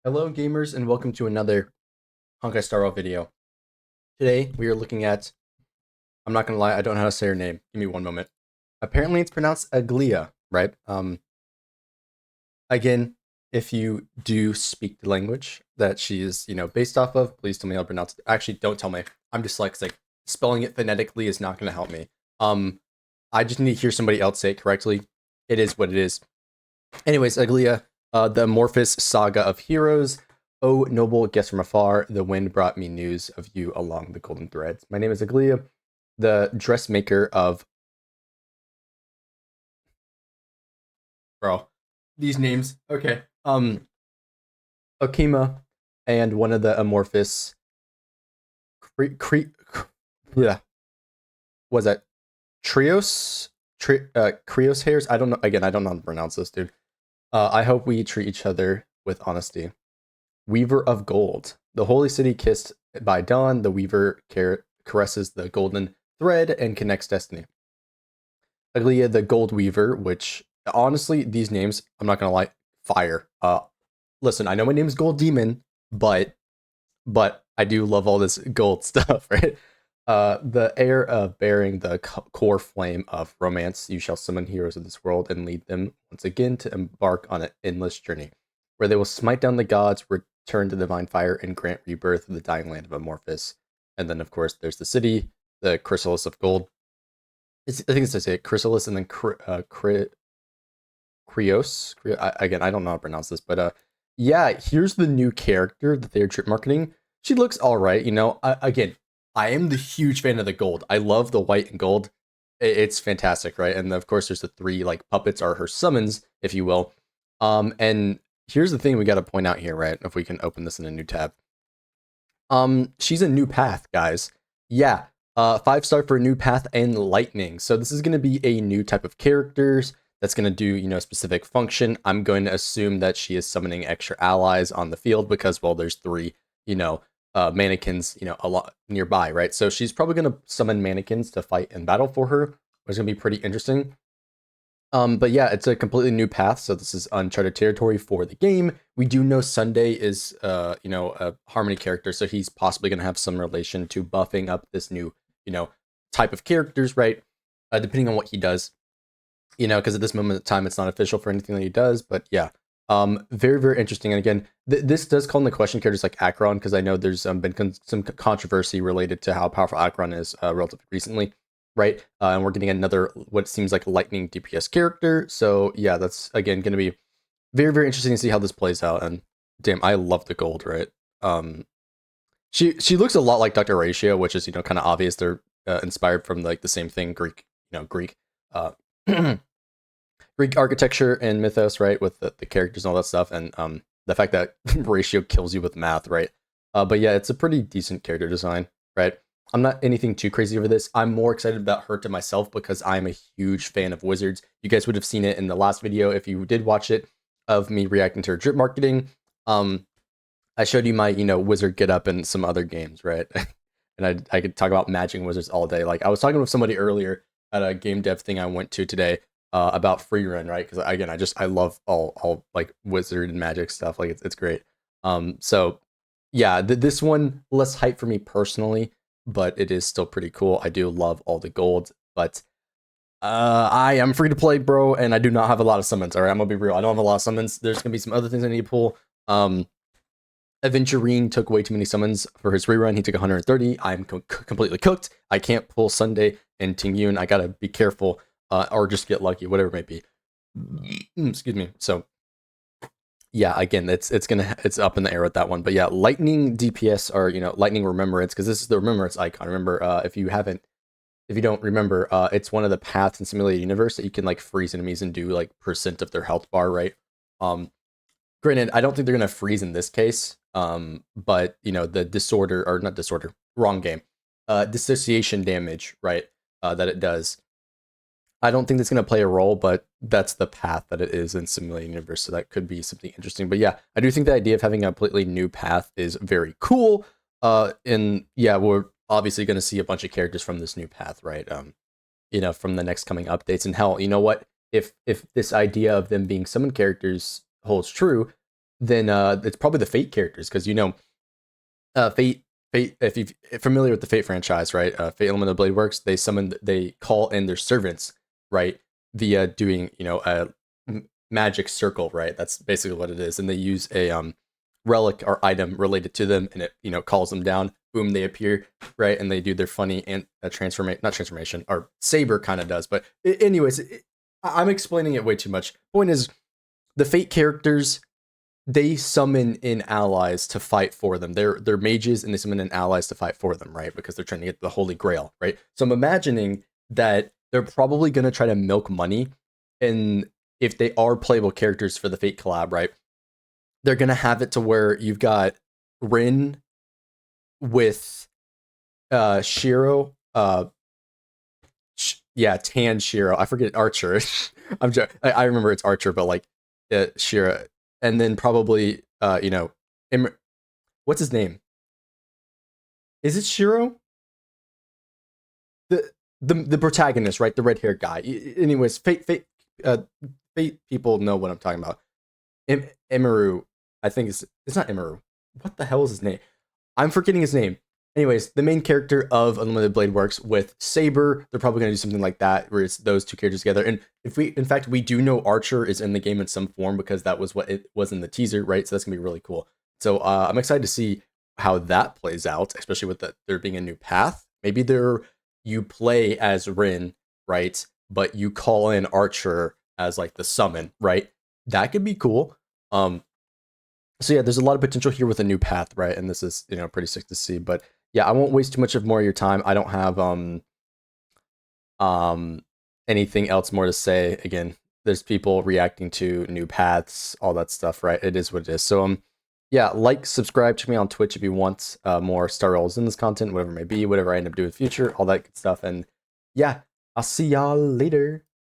Hello gamers and welcome to another Honkai Star Rail video. Today we are looking at, I'm not gonna lie, I don't know how to say her name. Give me one moment. Apparently it's pronounced Aglaea, right? Again, if you do speak the language that she is, based off of, please tell me how to pronounce it. Actually, don't tell me. I'm dyslexic. Spelling it phonetically is not gonna help me. I just need to hear somebody else say it correctly. It is what it is. Anyways, Aglaea, the amorphous saga of heroes. Oh, noble guest from afar, the wind brought me news of you along the golden threads. My name is Aglaea, the dressmaker of. Bro, these names. Okay. Okima, and one of the amorphous. Yeah. Was that Trios? Krios hairs? I don't know. Again, I don't know how to pronounce this, dude. I hope we treat each other with honesty. Weaver of Gold. The holy city kissed by dawn, the weaver caresses the golden thread and connects destiny. Aglaea, the gold weaver, which honestly, these names, I'm not gonna lie, fire. Listen, I know my name is Gold Demon, but I do love all this gold stuff, right? The heir of bearing the core flame of romance, you shall summon heroes of this world and lead them once again to embark on an endless journey, where they will smite down the gods, return to divine fire, and grant rebirth of the dying land of Amorphous. And then, of course, there's the city, the Chrysalis of Gold. I think it's to say Chrysalis and then Krios. Again, I don't know how to pronounce this, but yeah, here's the new character that they're drip marketing. She looks all right, you know. Again, I am the huge fan of the gold. I love the white and gold. It's fantastic, right? And of course, there's the three like puppets are her summons, if you will. And here's the thing we got to point out here, right? If we can open this in a new tab. She's a new path, guys. Yeah, 5-star for a new path and lightning. So this is going to be a new type of characters that's going to do, a specific function. I'm going to assume that she is summoning extra allies on the field because, well, there's three, mannequins, a lot nearby, right? So she's probably going to summon mannequins to fight in battle for her, which is going to be pretty interesting. But yeah, it's a completely new path, so this is uncharted territory for the game. We do know Sunday is, a Harmony character, so he's possibly going to have some relation to buffing up this new, type of characters, right? Depending on what he does, because at this moment in time, it's not official for anything that he does. But yeah, very, very interesting. And again, this does call into question characters like Akron, because I know there's been some controversy related to how powerful Akron is relatively recently, right? And we're getting another what seems like lightning DPS character. So yeah, that's again going to be very, very interesting to see how this plays out. And damn, I love the gold, right? She looks a lot like Dr. Ratio, which is kind of obvious. They're inspired from like the same thing, Greek, Greek. Uh, Greek architecture and mythos, right, with the characters and all that stuff, and the fact that Ratio kills you with math, right? But yeah, it's a pretty decent character design, right? I'm not anything too crazy over this. I'm more excited about her to myself because I'm a huge fan of wizards. You guys would have seen it in the last video if you did watch it of me reacting to her drip marketing. I showed you my wizard get up in some other games, right? And I could talk about matching wizards all day. Like I was talking with somebody earlier at a game dev thing I went to today about free run, right? Because again, I love all like wizard and magic stuff. Like it's great. So yeah, this one less hype for me personally, but it is still pretty cool. I do love all the gold, but I am free to play, bro, and I do not have a lot of summons. All right, I'm gonna be real. I don't have a lot of summons. There's gonna be some other things I need to pull. Aventurine took way too many summons for his rerun. He took 130. I'm completely cooked. I can't pull Sunday and Tingyun. I gotta be careful, or just get lucky, whatever it may be. Excuse me. So yeah, again, it's up in the air with that one. But yeah, lightning DPS are lightning remembrance, because this is the remembrance icon. Remember, if you don't remember, it's one of the paths in Simulated Universe that you can like freeze enemies and do like percent of their health bar, right? Granted, I don't think they're gonna freeze in this case. But the disorder, or not disorder, wrong game. Dissociation damage, right? That it does. I don't think that's gonna play a role, but that's the path that it is in Simulated Universe, so that could be something interesting. But yeah, I do think the idea of having a completely new path is very cool. And yeah, we're obviously gonna see a bunch of characters from this new path, right? From the next coming updates. And hell, you know what? If this idea of them being summon characters holds true, then it's probably the Fate characters because Fate. If you're familiar with the Fate franchise, right? Fate Elemental Blade Works. They call in their servants, right? Via doing a magic circle, right? That's basically what it is, and they use a relic or item related to them, and it calls them down. Boom, they appear, right? And they do their funny and transformation, not transformation, or Saber kind of does. But anyways, I'm explaining it way too much. Point is, the Fate characters, they summon in allies to fight for them. They're mages and they summon in allies to fight for them, right? Because they're trying to get the Holy Grail, right? So I'm imagining that they're probably gonna try to milk money, and if they are playable characters for the Fate collab, right? They're gonna have it to where you've got Rin with Shiro, Tan Shiro. I forget Archer. I remember it's Archer, but like Shiro, and then probably what's his name? Is it Shiro? The protagonist, right? The red haired guy. Anyways, Fate people know what I'm talking about. Emeru, I think it's not Emeru. What the hell is his name? I'm forgetting his name. Anyways, the main character of Unlimited Blade Works with Saber, they're probably going to do something like that, where it's those two characters together. And in fact, we do know Archer is in the game in some form because that was what it was in the teaser, right? So that's going to be really cool. So I'm excited to see how that plays out, especially with there being a new path. Maybe you play as Rin, right? But you call in Archer as like the summon, right? That could be cool. So yeah, there's a lot of potential here with a new path, right? And this is pretty sick to see. But yeah, I won't waste too much more of your time. I don't have anything else more to say. Again, there's people reacting to new paths, all that stuff, right? It is what it is. So yeah, subscribe to me on Twitch if you want more Star Roles in this content, whatever it may be, whatever I end up doing in the future, all that good stuff. And yeah, I'll see y'all later.